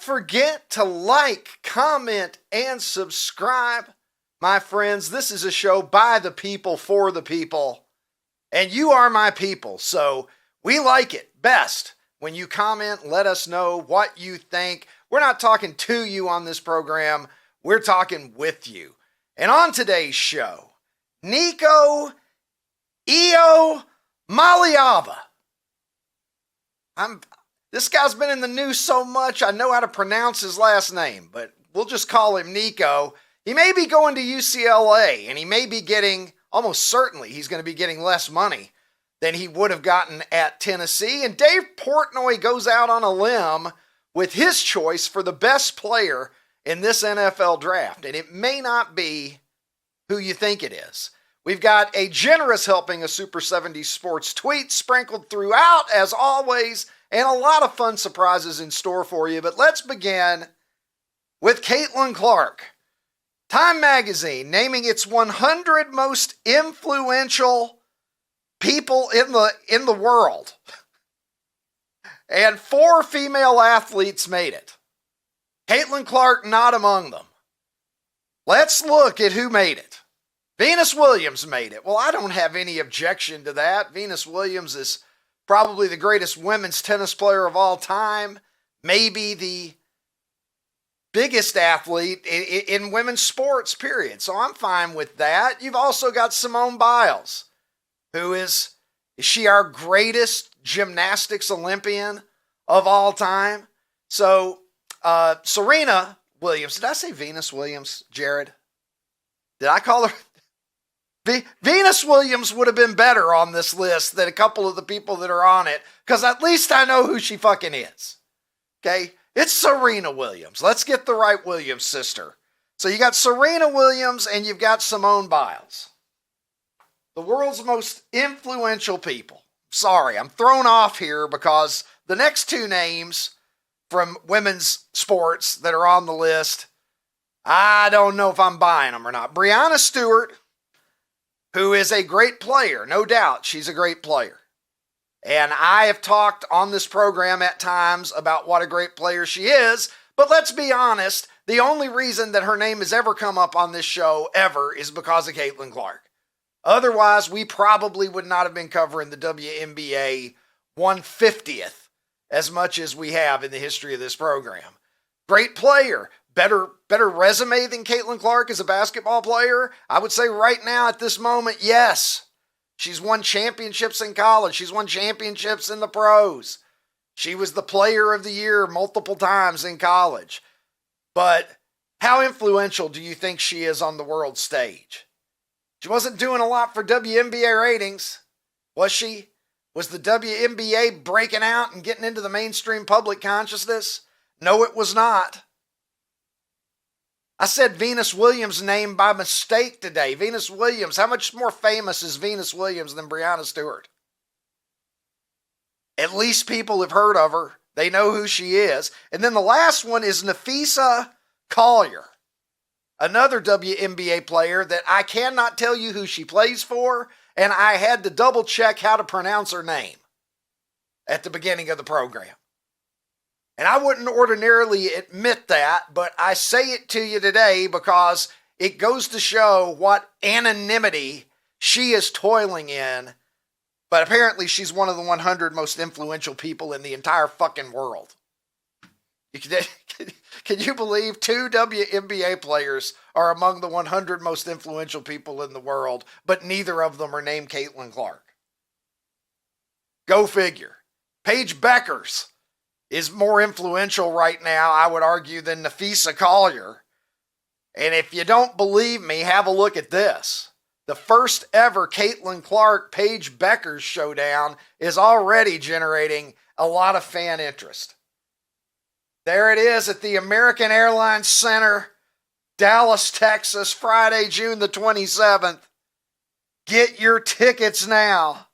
forget to like, comment, and subscribe. My friends, this is a show by the people for the people, and you are my people, so we like it best when you comment, let us know what you think. We're not talking to you on this program, we're talking with you. And on today's show, Nico To UCLA. This guy's been in the news so much, I know how to pronounce his last name, but we'll just call him Nico. He may be going to UCLA, and he may be getting, almost certainly, he's going to be getting less money than he would have gotten at Tennessee. And Dave Portnoy goes out on a limb with his choice for the best player in this NFL draft. And it may not be who you think it is. We've got a generous helping of Super 70 Sports tweets sprinkled throughout, as always, and a lot of fun surprises in store for you. But let's begin with Caitlin Clark. Time Magazine naming its 100 most influential people in the world. And 4 female athletes made it. Caitlin Clark not among them. Let's look at who made it. Venus Williams made it. Well, I don't have any objection to that. Venus Williams is probably the greatest women's tennis player of all time. Maybe the biggest athlete in women's sports, period. So I'm fine with that. You've also got Simone Biles, who is she our greatest gymnastics Olympian of all time? So Serena Williams, did I say Venus Williams, Jared? Did I call her? Venus Williams would have been better on this list than a couple of the people that are on it, because at least I know who she fucking is. Okay? It's Serena Williams. Let's get the right Williams sister. So you got Serena Williams and you've got Simone Biles. The world's most influential people. Sorry, I'm thrown off here because the next 2 names from women's sports that are on the list, I don't know if I'm buying them or not. Breanna Stewart, who is a great player, no doubt she's a great player. And I have talked on this program at times about what a great player she is, but let's be honest, the only reason that her name has ever come up on this show ever is because of Caitlin Clark. Otherwise, we probably would not have been covering the WNBA 150th as much as we have in the history of this program. Great player. Better resume than Caitlin Clark as a basketball player? I would say right now at this moment, yes. She's won championships in college. She's won championships in the pros. She was the player of the year multiple times in college. But how influential do you think she is on the world stage? She wasn't doing a lot for WNBA ratings, was she? Was the WNBA breaking out and getting into the mainstream public consciousness? No, it was not. I said Venus Williams' name by mistake today. Venus Williams. How much more famous is Venus Williams than Breanna Stewart? At least people have heard of her. They know who she is. And then the last one is Napheesa Collier, another WNBA player that I cannot tell you who she plays for, and I had to double check how to pronounce her name at the beginning of the program. And I wouldn't ordinarily admit that, but I say it to you today because it goes to show what anonymity she is toiling in. But apparently she's one of the 100 most influential people in the entire fucking world. Can you believe 2 WNBA players are among the 100 most influential people in the world, but neither of them are named Caitlin Clark? Go figure. Paige Beckers is more influential right now, I would argue, than Napheesa Collier. And if you don't believe me, have a look at this. The first ever Caitlin Clark-Paige Beckers showdown is already generating a lot of fan interest. There it is at the American Airlines Center, Dallas, Texas, Friday, June the 27th. Get your tickets now.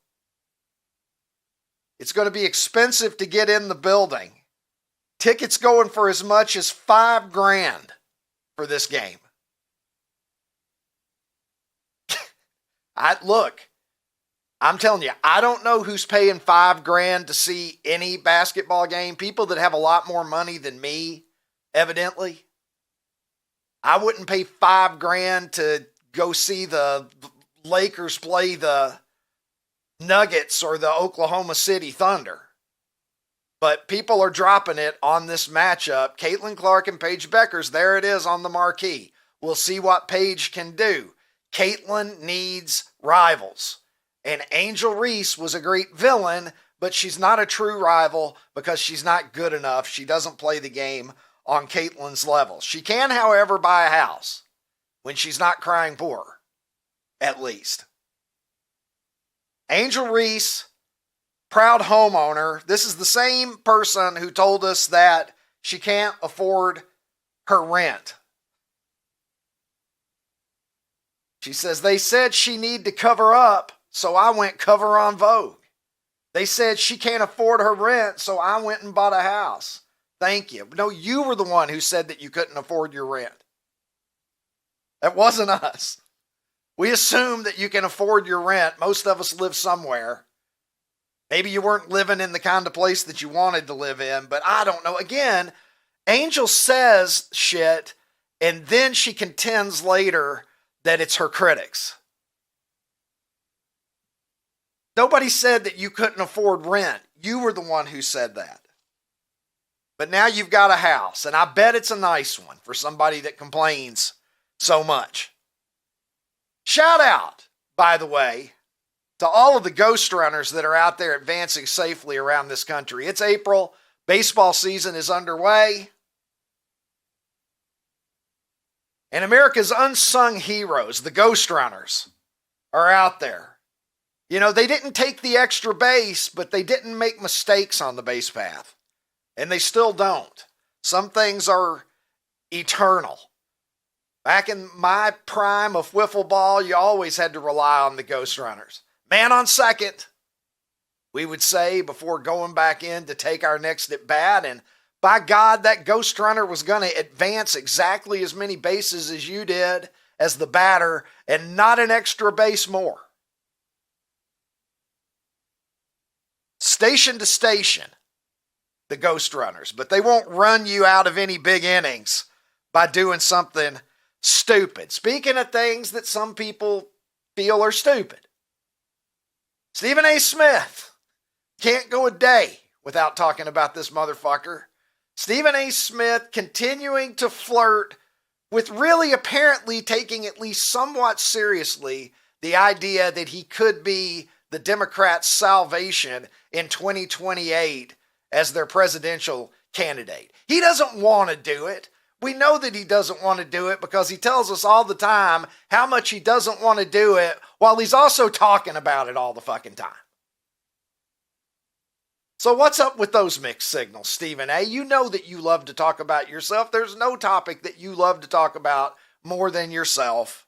It's going to be expensive to get in the building. Tickets going for as much as $5,000 for this game. I'm telling you, I don't know who's paying $5,000 to see any basketball game. People that have a lot more money than me evidently. I wouldn't pay $5,000 to go see the Lakers play the Nuggets or the Oklahoma City Thunder. But people are dropping it on this matchup. Caitlin Clark and Paige Bueckers, there it is on the marquee. We'll see what Paige can do. Caitlin needs rivals. And Angel Reese was a great villain, but she's not a true rival because she's not good enough. She doesn't play the game on Caitlin's level. She can, however, buy a house when she's not crying poor, at least. Angel Reese, proud homeowner. This is the same person who told us that she can't afford her rent. She says, they said she need to cover up, so I went cover on Vogue. They said she can't afford her rent, so I went and bought a house. Thank you. No, you were the one who said that you couldn't afford your rent. That wasn't us. We assume that you can afford your rent. Most of us live somewhere. Maybe you weren't living in the kind of place that you wanted to live in, but I don't know. Again, Angel says shit, and then she contends later that it's her critics. Nobody said that you couldn't afford rent. You were the one who said that. But now you've got a house, and I bet it's a nice one for somebody that complains so much. Shout out, by the way, to all of the ghost runners that are out there advancing safely around this country. It's April. Baseball season is underway. And America's unsung heroes, the ghost runners, are out there. You know, they didn't take the extra base, but they didn't make mistakes on the base path. And they still don't. Some things are eternal. Back in my prime of wiffle ball, you always had to rely on the ghost runners. Man on second, we would say before going back in to take our next at bat. And by God, that ghost runner was going to advance exactly as many bases as you did as the batter and not an extra base more. Station to station, the ghost runners, but they won't run you out of any big innings by doing something stupid. Speaking of things that some people feel are stupid, Stephen A. Smith, can't go a day without talking about this motherfucker. Stephen A. Smith continuing to flirt with really apparently taking at least somewhat seriously the idea that he could be the Democrats' salvation in 2028 as their presidential candidate. He doesn't want to do it. We know that he doesn't want to do it because he tells us all the time how much he doesn't want to do it while he's also talking about it all the fucking time. So what's up with those mixed signals, Stephen A? You know that you love to talk about yourself. There's no topic that you love to talk about more than yourself.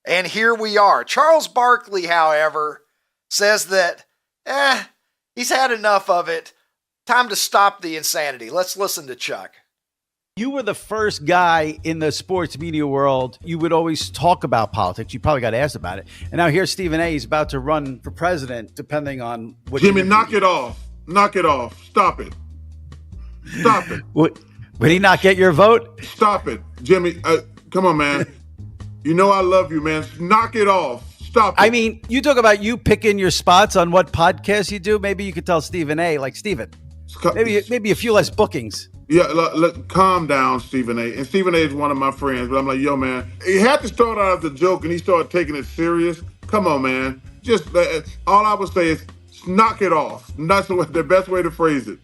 And here we are. Charles Barkley, however, says that, he's had enough of it. Time to stop the insanity. Let's listen to Chuck. You were the first guy in the sports media world. You would always talk about politics. You probably got asked about it. And now here's Stephen A. He's about to run for president, depending on what. Jimmy, knock it off. Knock it off. Stop it. Stop it. Would he not get your vote? Stop it. Jimmy, come on, man. You know I love you, man. Knock it off. Stop it. I mean, you talk about you picking your spots on what podcast you do. Maybe you could tell Stephen A. like, Stephen, maybe a few less bookings. Yeah, calm down, Stephen A. And Stephen A. is one of my friends, but I'm like, yo, man, he had to start out as a joke, and he started taking it serious. Come on, man. Just all I would say is knock it off. That's the best way to phrase it.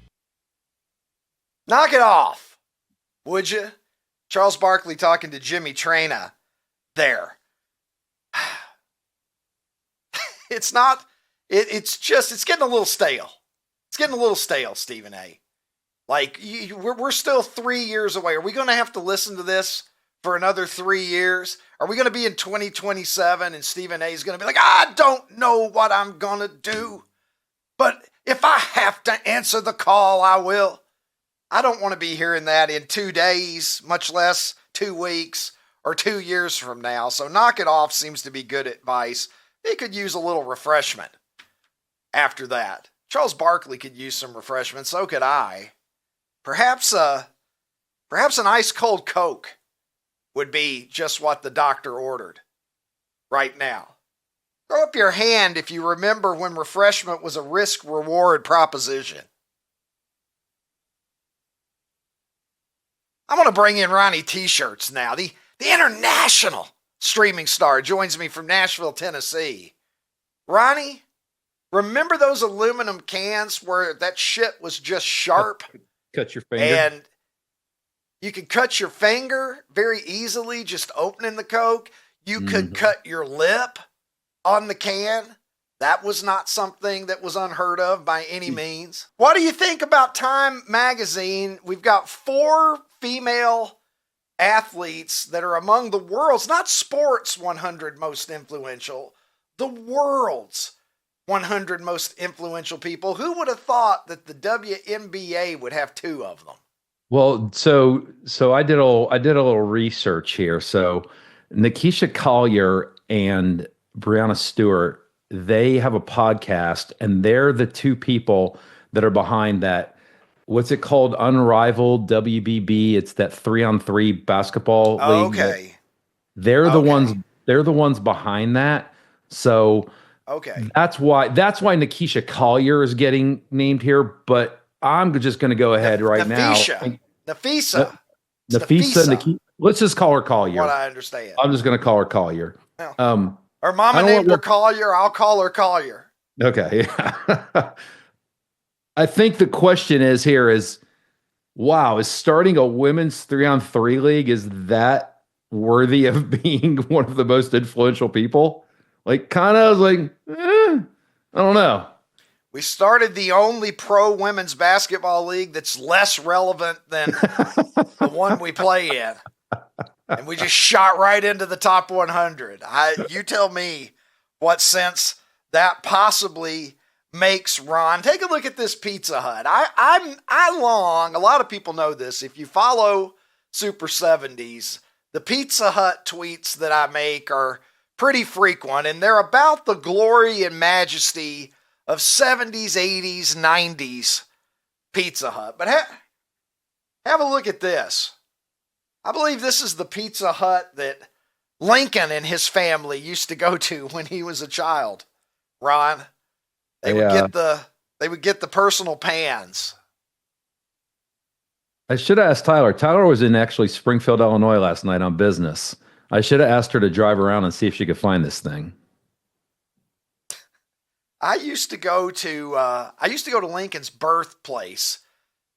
Knock it off, would you? Charles Barkley talking to Jimmy Traina there. It's getting a little stale. It's getting a little stale, Stephen A. Like, we're still 3 years away. Are we going to have to listen to this for another 3 years? Are we going to be in 2027 and Stephen A is going to be like, I don't know what I'm going to do, but if I have to answer the call, I will. I don't want to be hearing that in 2 days, much less 2 weeks or 2 years from now. So knock it off seems to be good advice. He could use a little refreshment after that. Charles Barkley could use some refreshment. So could I. Perhaps Perhaps an ice cold Coke would be just what the doctor ordered right now. Throw up your hand if you remember when refreshment was a risk-reward proposition. I'm going to bring in Ronnie T-shirts now. The international streaming star joins me from Nashville, Tennessee. Ronnie, remember those aluminum cans where that shit was just sharp? Cut your finger. And you could cut your finger very easily just opening the Coke. You could cut your lip on the can. That was not something that was unheard of by any means. What do you think about Time Magazine? We've got 4 female athletes that are among the world's, not sports 100 most influential, the world's 100 most influential people. Who would have thought that the WNBA would have 2 of them? Well, so I did a little research here. So Nikisha Collier and Breanna Stewart, they have a podcast, and they're the 2 people that are behind that. What's it called? Unrivaled WBB. It's that 3-on-3 basketball league. Okay. They're the ones. They're the ones behind that. So that's why Nikisha Collier is getting named here. But I'm just going to go ahead right now. Nafisa. Let's just call her Collier. What I understand. I'm just going to call her Collier. Her mama named her Collier. I'll call her Collier. Okay. Yeah. I think the question is, wow, is starting a women's 3-on-3 league, is that worthy of being one of the most influential people? Like, kind of like, I don't know. We started the only pro women's basketball league that's less relevant than the one we play in. And we just shot right into the top 100. You tell me what sense that possibly makes, Ron. Take a look at this Pizza Hut. A lot of people know this. If you follow Super 70s, the Pizza Hut tweets that I make are pretty frequent, and they're about the glory and majesty of 70s, 80s, 90s Pizza Hut. But have a look at this. I believe this is the Pizza Hut that Lincoln and his family used to go to when he was a child. Ron, they would get the personal pans. I should have asked Tyler. Tyler was in actually Springfield, Illinois last night on business. I should have asked her to drive around and see if she could find this thing. I used to go to Lincoln's birthplace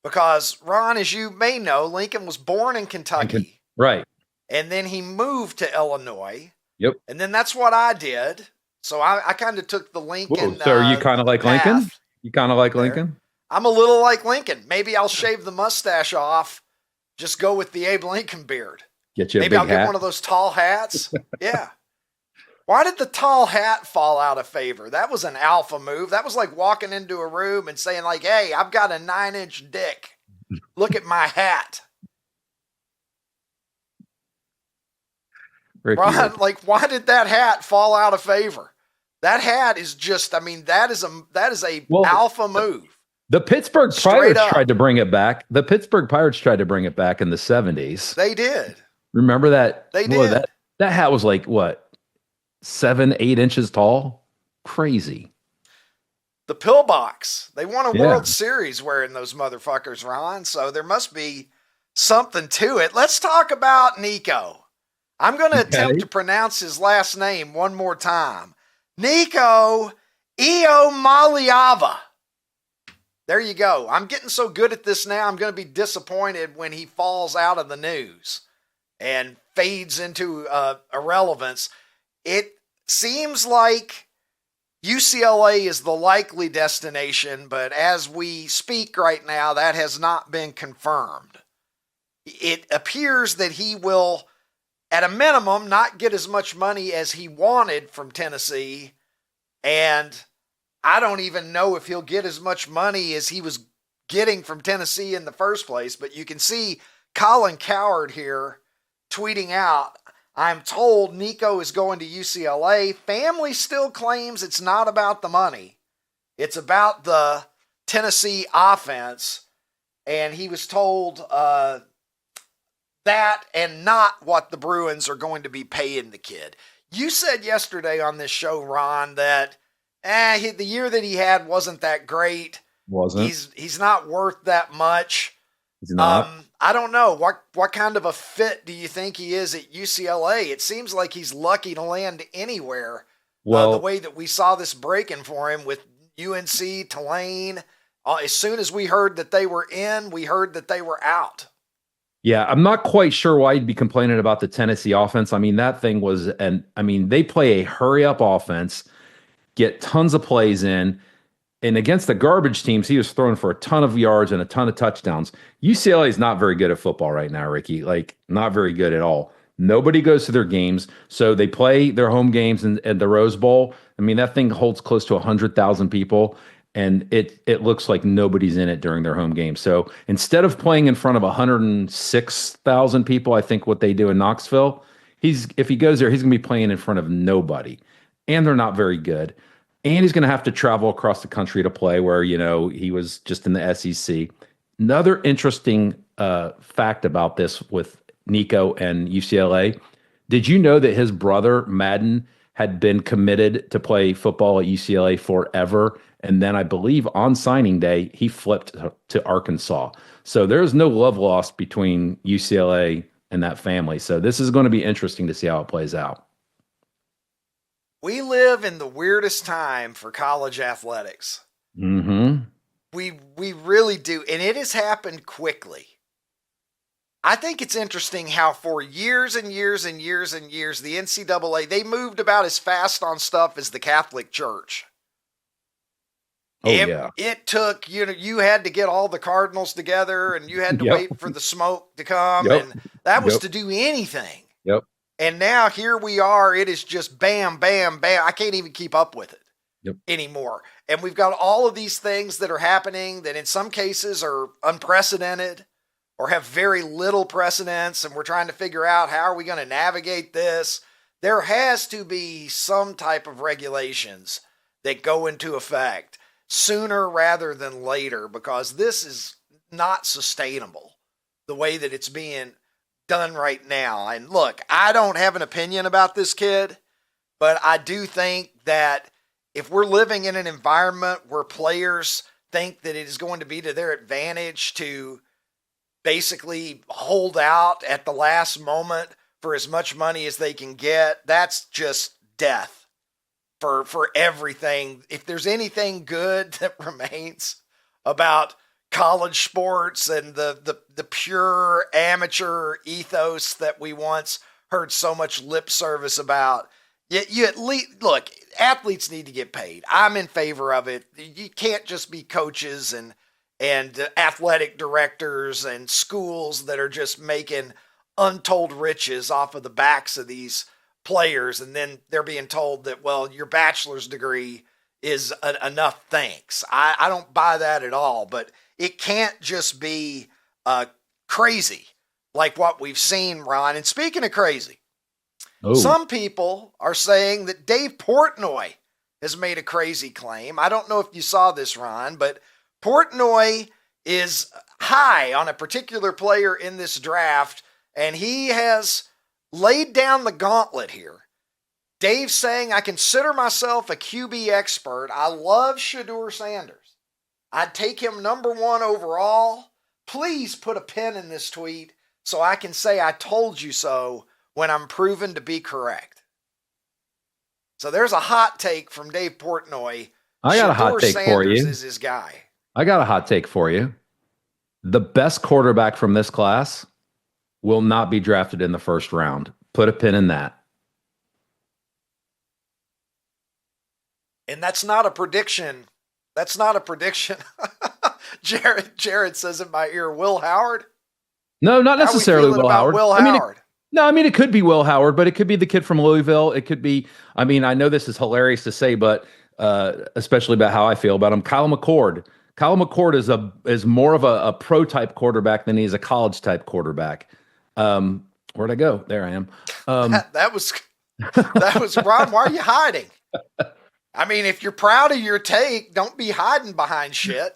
because, Ron, as you may know, Lincoln was born in Kentucky. Right. And then he moved to Illinois. Yep. And then that's what I did. So I kind of took the Lincoln. Whoa, so are you kind of like path. Lincoln? You kind of like Lincoln? I'm a little like Lincoln. Maybe I'll shave the mustache off. Just go with the Abe Lincoln beard. Get you a Maybe big I'll hat. get one of those tall hats. Yeah. Why did the tall hat fall out of favor? That was an alpha move. That was like walking into a room and saying like, hey, I've got a 9-inch dick. Look at my hat. Ron, like, why did that hat fall out of favor? That hat is just, that is a alpha move. The Pittsburgh Pirates tried to bring it back. The Pittsburgh Pirates tried to bring it back in the 70s. They did. Remember that? They did. That hat was like, what, 7-8 inches tall? Crazy. The pillbox. They won a World Series wearing those motherfuckers, Ron. So there must be something to it. Let's talk about Nico. I'm going to attempt to pronounce his last name one more time. Nico Iamaleava. There you go. I'm getting so good at this now, I'm going to be disappointed when he falls out of the news and fades into irrelevance. It seems like UCLA is the likely destination, but as we speak right now, that has not been confirmed. It appears that he will, at a minimum, not get as much money as he wanted from Tennessee, and I don't even know if he'll get as much money as he was getting from Tennessee in the first place, but you can see Colin Cowherd here tweeting out, I'm told Nico is going to UCLA. Family still claims it's not about the money. It's about the Tennessee offense. And he was told that and not what the Bruins are going to be paying the kid. You said yesterday on this show, Ron, that the year that he had wasn't that great. Wasn't. He's not worth that much. He's not. I don't know. What kind of a fit do you think he is at UCLA? It seems like he's lucky to land anywhere. Well, the way that we saw this breaking for him with UNC, Tulane. As soon as we heard that they were in, we heard that they were out. Yeah, I'm not quite sure why you'd be complaining about the Tennessee offense. I mean, that thing was, they play a hurry up offense, get tons of plays in, and against the garbage teams, he was throwing for a ton of yards and a ton of touchdowns. UCLA is not very good at football right now, Ricky. Like, not very good at all. Nobody goes to their games, so they play their home games at the Rose Bowl. I mean, that thing holds close to 100,000 people. And it looks like nobody's in it during their home game. So instead of playing in front of 106,000 people, I think what they do in Knoxville, if he goes there, he's going to be playing in front of nobody. And they're not very good. And he's going to have to travel across the country to play where, he was just in the SEC. Another interesting fact about this with Nico and UCLA, did you know that his brother, Madden, had been committed to play football at UCLA forever? And then I believe on signing day, he flipped to Arkansas. So there's no love lost between UCLA and that family. So this is going to be interesting to see how it plays out. We live in the weirdest time for college athletics. Mm-hmm. We really do. And it has happened quickly. I think it's interesting how for years and years and years and years, the NCAA, they moved about as fast on stuff as the Catholic Church. It took, you had to get all the Cardinals together and you had to wait for the smoke to come. And that was to do anything. Yep. And now here we are. It is just bam, bam, bam. I can't even keep up with it anymore. And we've got all of these things that are happening that in some cases are unprecedented or have very little precedence. And we're trying to figure out how are we going to navigate this? There has to be some type of regulations that go into effect sooner rather than later, because this is not sustainable the way that it's being done right now. And look, I don't have an opinion about this kid, but I do think that if we're living in an environment where players think that it is going to be to their advantage to basically hold out at the last moment for as much money as they can get, that's just death for everything. If there's anything good that remains about college sports and the pure amateur ethos that we once heard so much lip service about, you at least, look, athletes need to get paid. I'm in favor of it. You can't just be coaches and athletic directors and schools that are just making untold riches off of the backs of these players, and then they're being told that, well, your bachelor's degree is enough, thanks. I don't buy that at all, but it can't just be crazy like what we've seen, Ron. And speaking of crazy, some people are saying that Dave Portnoy has made a crazy claim. I don't know if you saw this, Ron, but Portnoy is high on a particular player in this draft, and he has laid down the gauntlet here. Dave's saying, I consider myself a QB expert. I love Shedeur Sanders. I'd take him number 1 overall. Please put a pin in this tweet so I can say I told you so when I'm proven to be correct. So there's a hot take from Dave Portnoy. I got a hot take for you. Is his guy. I got a hot take for you. The best quarterback from this class will not be drafted in the first round. Put a pin in that. And that's not a prediction. That's not a prediction. Jared says in my ear, Will Howard? No, not necessarily Will Howard. Will Howard? It could be Will Howard, but it could be the kid from Louisville. It could be, I know this is hilarious to say, but especially about how I feel about him. Kyle McCord. Kyle McCord is more of a pro type quarterback than he is a college type quarterback. Where'd I go? There I am. That was Ron. Why are you hiding? If you're proud of your take, don't be hiding behind shit.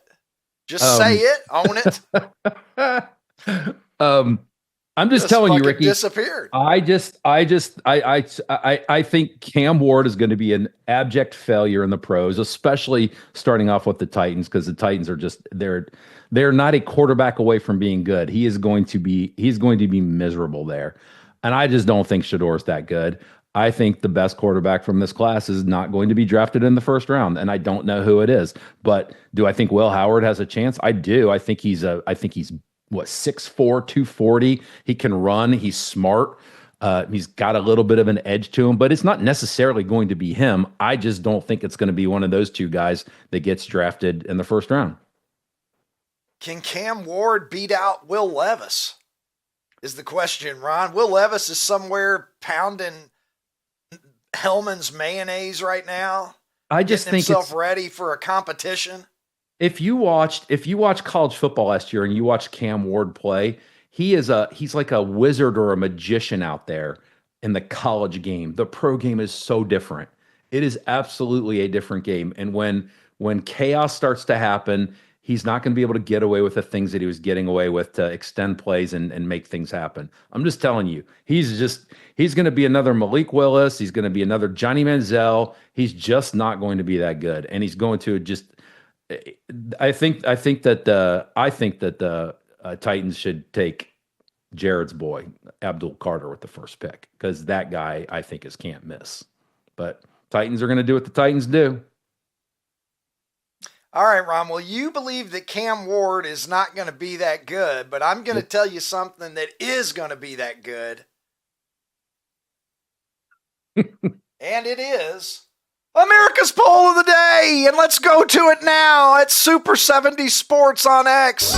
Just say it, own it. I'm just telling you, fucking Ricky. Disappeared. I think Cam Ward is going to be an abject failure in the pros, especially starting off with the Titans, because the Titans are just they're not a quarterback away from being good. He's going to be miserable there, and I just don't think Shedeur's that good. I think the best quarterback from this class is not going to be drafted in the first round, and I don't know who it is. But do I think Will Howard has a chance? I do. I think he's what, 6'4", 240. He can run. He's smart. He's got a little bit of an edge to him, but it's not necessarily going to be him. I just don't think it's going to be one of those two guys that gets drafted in the first round. Can Cam Ward beat out Will Levis? Is the question, Ron. Will Levis is somewhere pounding Hellman's mayonnaise right now. I just think himself ready for a competition. If you watched college football last year and you watched Cam Ward play, he's like a wizard or a magician out there in the college game. The pro game is so different. It is absolutely a different game. And when chaos starts to happen, he's not going to be able to get away with the things that he was getting away with to extend plays and make things happen. I'm just telling you, he's going to be another Malik Willis. He's going to be another Johnny Manziel. He's just not going to be that good. And he's going to just, I think that the Titans should take Jared's boy, Abdul Carter, with the first pick, because that guy I think is can't miss. But Titans are going to do what the Titans do. All right, Ron. Well, you believe that Cam Ward is not going to be that good, but I'm going to tell you something that is going to be that good. And it is America's Poll of the Day. And let's go to it now at Super 70 Sports on X.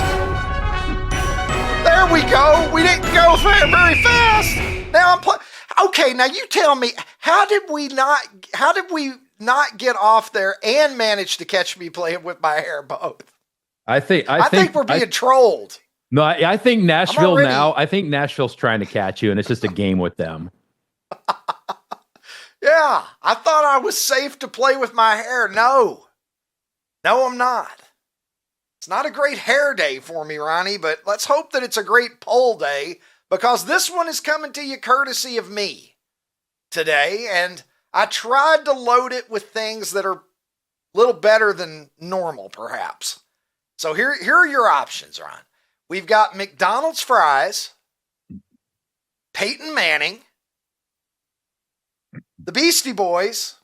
There we go. We didn't go very fast. Now okay, now you tell me, how did we not get off there and manage to catch me playing with my hair both? I think we're being trolled. No, I think Nashville now. I think Nashville's trying to catch you, and it's just a game with them. Yeah, I thought I was safe to play with my hair. No, I'm not. It's not a great hair day for me, Ronnie, but let's hope that it's a great poll day, because this one is coming to you courtesy of me today, and I tried to load it with things that are a little better than normal, perhaps. So here are your options, Ron. We've got McDonald's fries, Peyton Manning, the Beastie Boys,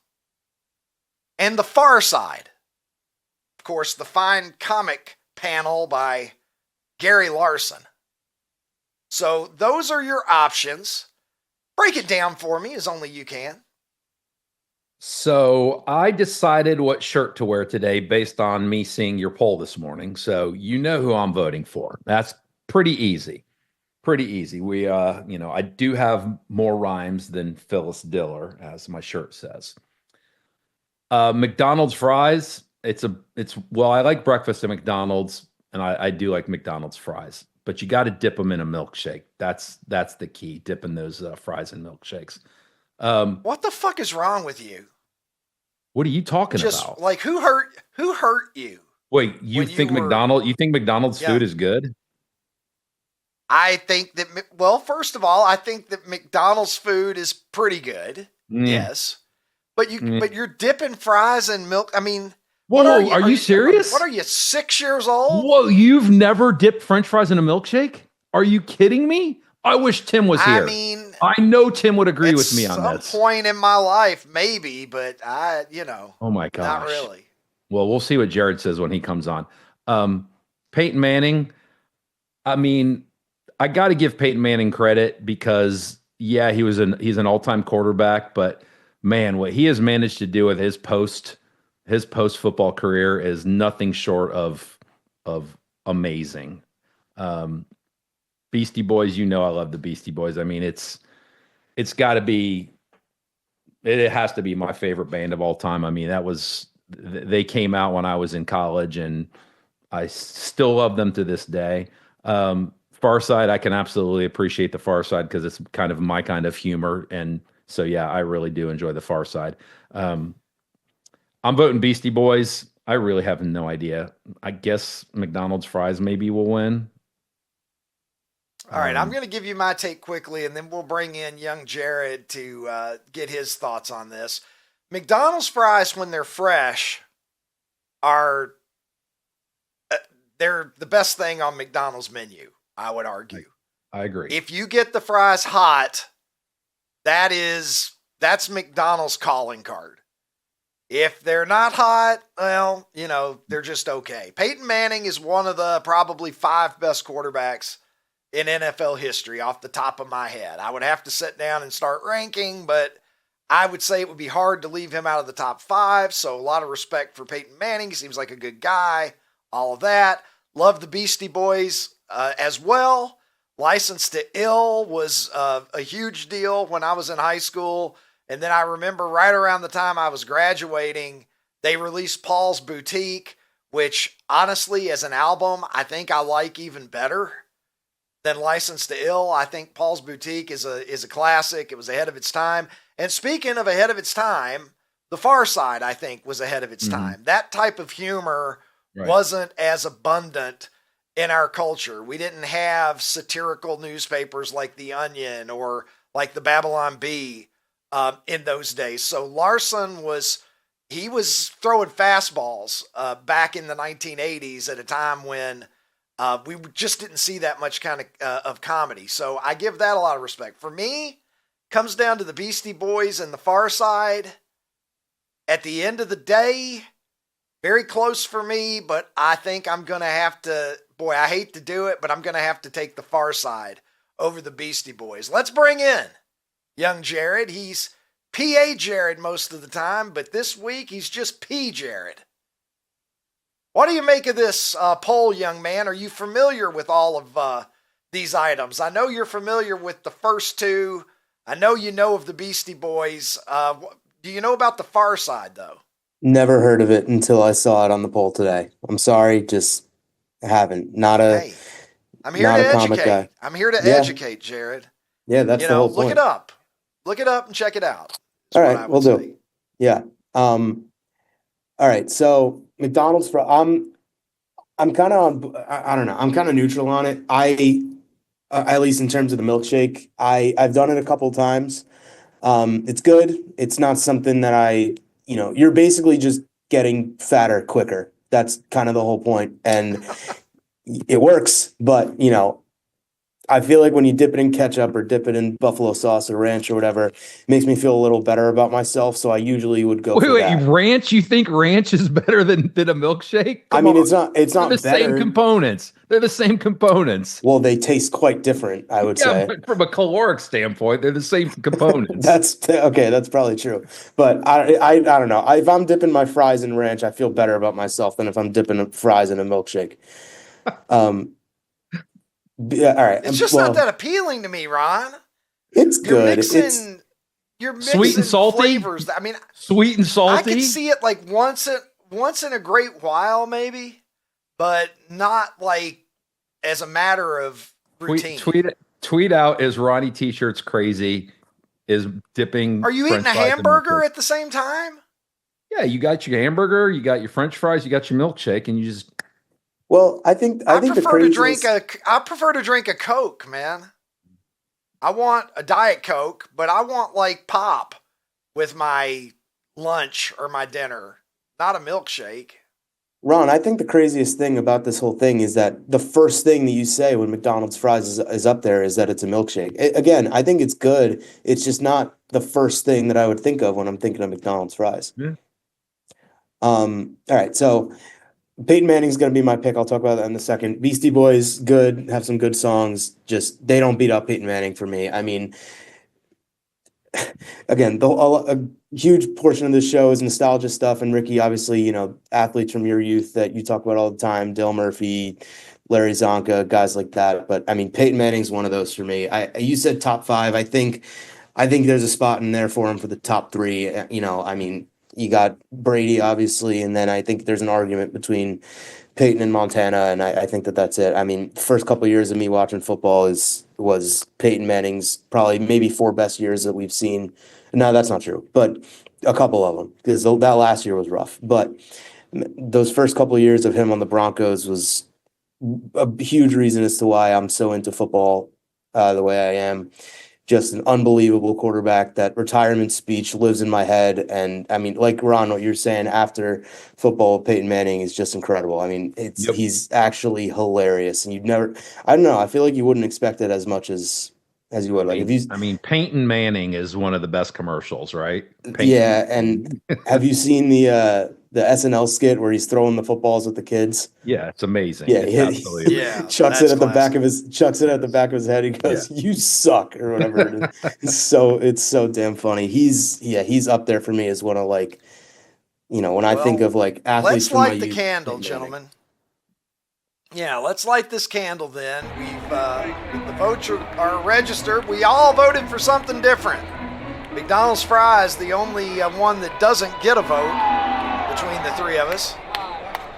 and The Far Side. Of course, the fine comic panel by Gary Larson. So those are your options. Break it down for me as only you can. So I decided what shirt to wear today based on me seeing your poll this morning. So you know who I'm voting for. That's pretty easy. Pretty easy. We, I do have more rhymes than Phyllis Diller, as my shirt says. McDonald's fries. Well, I like breakfast at McDonald's, and I do like McDonald's fries, but you got to dip them in a milkshake. That's the key, dipping those fries in milkshakes. What the fuck is wrong with you? What are you talking Just about? like who hurt you? Wait, you think McDonald's food is good? I think that, well, first of all, I think that McDonald's food is pretty good. Yes. But you're dipping fries in milk. I mean, whoa, are you serious? What are you, 6 years old? Whoa, you've never dipped French fries in a milkshake? Are you kidding me? I wish Tim was here. I mean, I know Tim would agree with me on this. At some point in my life, maybe, but oh my gosh. Not really. Well, we'll see what Jared says when he comes on. Peyton Manning, I mean, I got to give Peyton Manning credit because, yeah, he's an all-time quarterback, but man, what he has managed to do with his post football career is nothing short of amazing. Beastie Boys, I love the Beastie Boys. I mean, it has to be my favorite band of all time. I mean, they came out when I was in college, and I still love them to this day. Far Side, I can absolutely appreciate the Far Side because it's kind of my kind of humor. And so, yeah, I really do enjoy the Far Side. I'm voting Beastie Boys. I really have no idea. I guess McDonald's fries maybe will win. All right, I'm going to give you my take quickly, and then we'll bring in young Jared to get his thoughts on this. McDonald's fries, when they're fresh, are they're the best thing on McDonald's menu, I would argue. I agree. If you get the fries hot, that's McDonald's calling card. If they're not hot, well, they're just okay. Peyton Manning is one of the probably 5 best quarterbacks in NFL history off the top of my head. I would have to sit down and start ranking, but I would say it would be hard to leave him out of the top 5. So a lot of respect for Peyton Manning. He seems like a good guy, all of that. Love the Beastie Boys as well. Licensed to Ill was a huge deal when I was in high school. And then I remember right around the time I was graduating, they released Paul's Boutique, which honestly, as an album, I think I like even better than Licensed to Ill. I think Paul's Boutique is a classic. It was ahead of its time. And speaking of ahead of its time, The Far Side, I think, was ahead of its time. That type of humor wasn't as abundant in our culture. We didn't have satirical newspapers like The Onion or like the Babylon Bee in those days. So Larson was throwing fastballs back in the 1980s at a time when we just didn't see that much kind of comedy. So I give that a lot of respect. For me, comes down to the Beastie Boys and the Far Side. At the end of the day, very close for me, but I think I'm going to have to, I hate to do it, but I'm going to have to take the Far Side over the Beastie Boys. Let's bring in young Jared. He's PA Jared most of the time, but this week he's just P Jared. What do you make of this poll, young man? Are you familiar with all of these items? I know you're familiar with the first 2. I know you know of the Beastie Boys. Do you know about the Far Side, though? Never heard of it until I saw it on the poll today. I'm sorry, just haven't. Hey, I'm here to educate. I'm here to educate, Jared. Yeah, that's the whole point. Look it up. Look it up and check it out. All right, we'll do. Yeah. All right. So McDonald's I'm kind of I don't know. I'm kind of neutral on it. At least in terms of the milkshake, I've done it a couple times. It's good. It's not something that you're basically just getting fatter quicker. That's kind of the whole point. And it works, but I feel like when you dip it in ketchup or dip it in buffalo sauce or ranch or whatever, it makes me feel a little better about myself. So I usually would go for that. Ranch? You think ranch is better than a milkshake? It's not They're the better. Same components. They're the same components. Well, they taste quite different, I would say. But from a caloric standpoint, they're the same components. That's okay. That's probably true. But I don't know. If I'm dipping my fries in ranch, I feel better about myself than if I'm dipping fries in a milkshake. Yeah, all right. It's just not that appealing to me, Ron. It's good. You're mixing sweet and salty flavors. I mean, sweet and salty. I could see it like once in a great while, maybe, but not like as a matter of routine. Tweet out is Ronnie T-shirts crazy? Is dipping? Are you eating a hamburger at the same time? Yeah, you got your hamburger, you got your French fries, you got your milkshake, and you just. Well, I prefer to drink a Coke, man. I want a Diet Coke, but I want like pop with my lunch or my dinner, not a milkshake. Ron, I think the craziest thing about this whole thing is that the first thing that you say when McDonald's fries is up there is that it's a milkshake. Again, I think it's good. It's just not the first thing that I would think of when I'm thinking of McDonald's fries. Yeah. All right, so Peyton Manning's going to be my pick. I'll talk about that in a second. Beastie Boys, good, have some good songs. Just they don't beat up Peyton Manning for me. I mean, again, a huge portion of this show is nostalgia stuff. And Ricky, obviously, athletes from your youth that you talk about all the time, Dale Murphy, Larry Zonka, guys like that. But I mean, Peyton Manning's one of those for me. You said top 5. I think there's a spot in there for him for the top 3. I mean, you got Brady, obviously, and then I think there's an argument between Peyton and Montana, and I think that's it. I mean, the first couple of years of me watching football was Peyton Manning's probably maybe 4 best years that we've seen. No, that's not true, but a couple of them, because that last year was rough. But those first couple of years of him on the Broncos was a huge reason as to why I'm so into football the way I am. Just an unbelievable quarterback. That retirement speech lives in my head. And I mean, like Ron, what you're saying after football, Peyton Manning is just incredible. I mean, Yep. he's actually hilarious. And I don't know, I feel like you wouldn't expect it as much as you would. Like, I mean, Peyton Manning is one of the best commercials, right? Yeah, and have you seen the SNL skit where he's throwing the footballs at the kids? Yeah, it's amazing. Yeah, It's he absolutely Yeah, chucks that's it at the back of classic. his head. He goes, "You suck," or whatever. It's so damn funny. He's up there for me as one of, like, when I think Well, of like athletes let's from my light the youth. candle, Peyton Manning. gentlemen. Yeah, let's light this candle then. The votes are registered. We all voted for something different. McDonald's fries, the only one that doesn't get a vote between the three of us.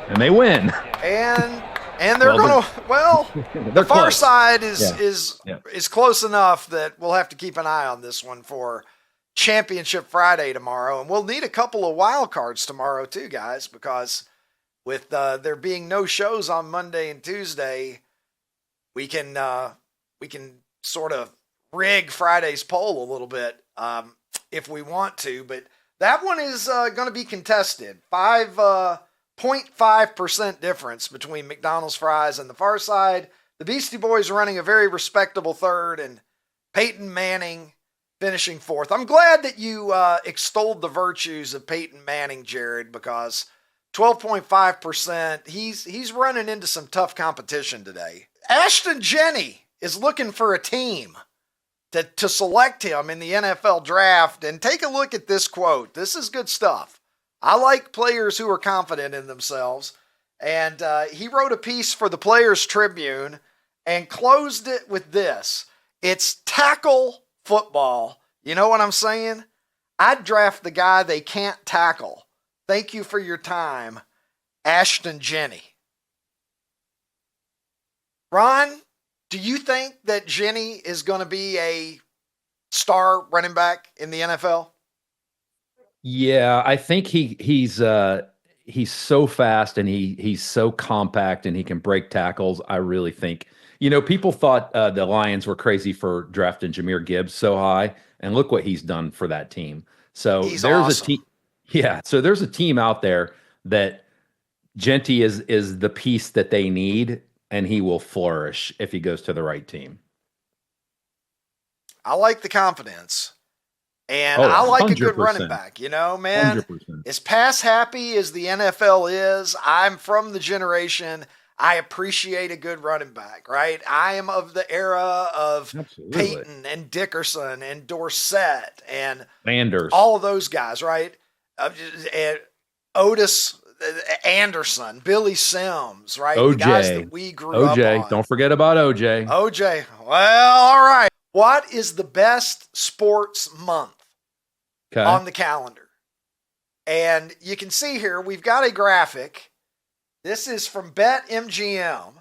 And they win. And they're the They're far close. side Yeah. is close enough that we'll have to keep an eye on this one for Championship Friday tomorrow. And we'll need a couple of wild cards tomorrow too, guys, because with there being no shows on Monday and Tuesday, we can sort of rig Friday's poll a little bit if we want to. But that one is going to be contested. 0.5% difference between McDonald's fries and the far side. The Beastie Boys running a very respectable third, and Peyton Manning finishing fourth. I'm glad that you extolled the virtues of Peyton Manning, Jared, because 12.5%, he's running into some tough competition today. Ashton Jeanty is looking for a team to select him in the NFL draft. And take a look at this quote. This is good stuff. I like players who are confident in themselves. And he wrote a piece for the Players Tribune and closed it with this. It's tackle football. You know what I'm saying? I'd draft the guy they can't tackle. Thank you for your time, Ashton Jeanty. Ron, do you think that Jeanty is going to be a star running back in the NFL? Yeah, I think he's so fast and he's so compact and he can break tackles. I really think, people thought the Lions were crazy for drafting Jahmyr Gibbs so high, and look what he's done for that team. So He's there's awesome. a team. Yeah, so there's a team out there that Jeanty is the piece that they need, and he will flourish if he goes to the right team. I like the confidence. And I like a good 100%. running back, man. 100%. As pass happy as the NFL is, I'm from the generation. I appreciate a good running back, right? I am of the era of Absolutely. Peyton and Dickerson and Dorsett and Sanders. all of those guys, right? And Otis Anderson, Billy Sims, right? The guys OJ. that we grew up OJ. on. Don't forget about OJ. OJ. Well, all right. What is the best sports month Okay. on the calendar? And you can see here, we've got a graphic. This is from BetMGM.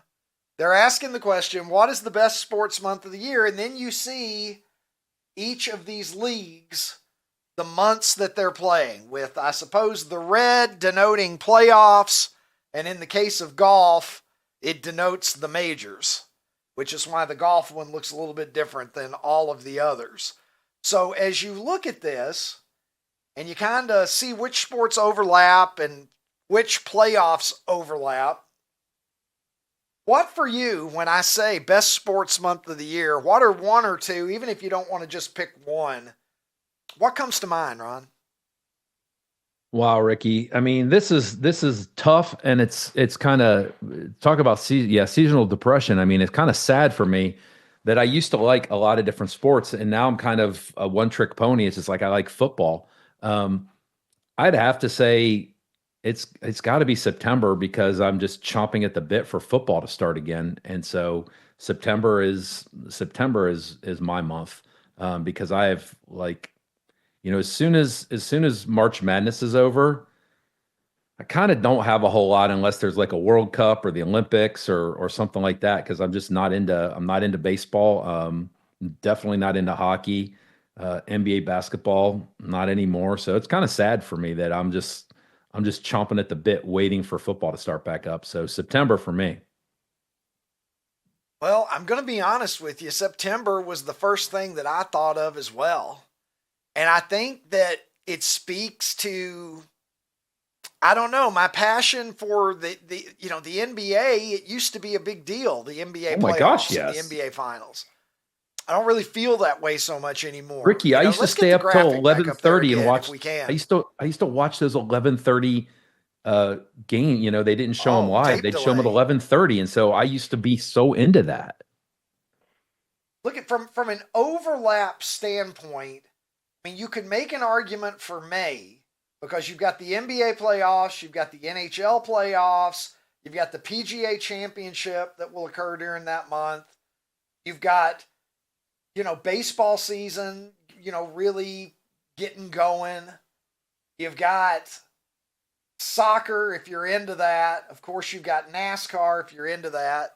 They're asking the question, what is the best sports month of the year? And then you see each of these leagues, the months that they're playing with, I suppose, the red denoting playoffs. And in the case of golf, it denotes the majors, which is why the golf one looks a little bit different than all of the others. So as you look at this and you kind of see which sports overlap and which playoffs overlap, what for you, when I say best sports month of the year, what are one or two, even if you don't want to just pick one, what comes to mind, Ron? Wow, Ricky. I mean, this is tough, and it's kind of talk about seasonal depression. I mean, it's kind of sad for me that I used to like a lot of different sports, and now I'm kind of a one-trick pony. It's just like I like football. I'd have to say it's got to be September because I'm just chomping at the bit for football to start again, and so September is my month because I have like. As soon as March Madness is over, I kind of don't have a whole lot unless there's like a World Cup or the Olympics or something like that because I'm just not into baseball. Definitely not into hockey, NBA basketball, not anymore. So it's kind of sad for me that I'm just chomping at the bit waiting for football to start back up. So September for me. Well, I'm going to be honest with you. September was the first thing that I thought of as well. And I think that it speaks to, I don't know, my passion for the NBA. It used to be a big deal, the NBA Oh my playoffs gosh, and yes. the NBA finals. I don't really feel that way so much anymore. Ricky, I used to let's stay get the up till graphic back up there 11:30 and again watch. if we can. I used to watch those 11:30 game. You know, they didn't show them live; tape they'd show them at delay. 11:30, and so I used to be so into that. Look at from an overlap standpoint. I mean, you could make an argument for May because you've got the NBA playoffs, you've got the NHL playoffs, you've got the PGA Championship that will occur during that month. You've got, baseball season, really getting going. You've got soccer if you're into that. Of course, you've got NASCAR if you're into that.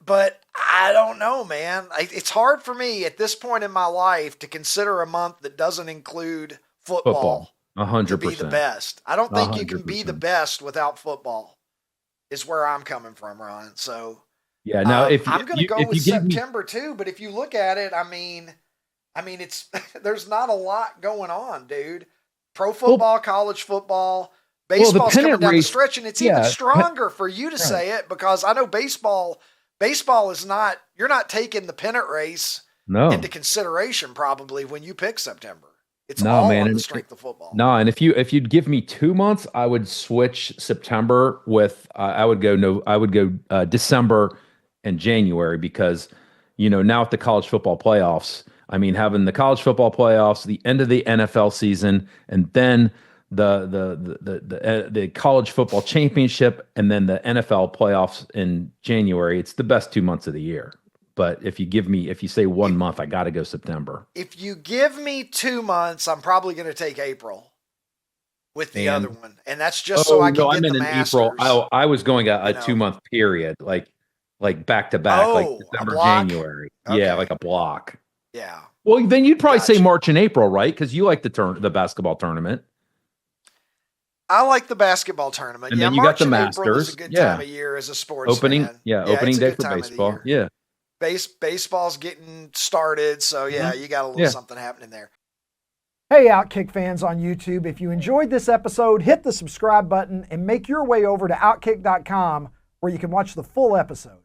But I don't know, man. It's hard for me at this point in my life to consider a month that doesn't include football. 100%. To be the best. I don't think you can 100%. be the best without football. Is where I'm coming from, Ron. So Yeah. Now, I'm going to go with September too. But if you look at it, I mean, it's there's not a lot going on, dude. Pro football, college football, baseball's coming down the stretch, and it's even stronger for you to say it because I know baseball is not. You're not taking the pennant race into consideration probably when you pick September. It's all on the strength of football. No, and if you'd give me 2 months, I would switch September with I would go December and January because now with the college football playoffs, I mean having the college football playoffs, the end of the NFL season, and then the college football championship, and then the NFL playoffs in January. It's the best 2 months of the year. But if you say 1 month, I got to go September. If you give me 2 months, I'm probably going to take April with the other one. And that's just so I can get the Masters. April. I was going a 2 month period, like back to back, like December, January. Okay. Yeah, like a block. Yeah. Well, then you'd probably say March and April, right? Because you like the basketball tournament. I like the basketball tournament. And then you March got the and Masters. April is a good time of year as a sports fan. Opening day for baseball. Yeah. Baseball's getting started, so you got a little something happening there. Hey, OutKick fans on YouTube, if you enjoyed this episode, hit the subscribe button and make your way over to OutKick.com where you can watch the full episode.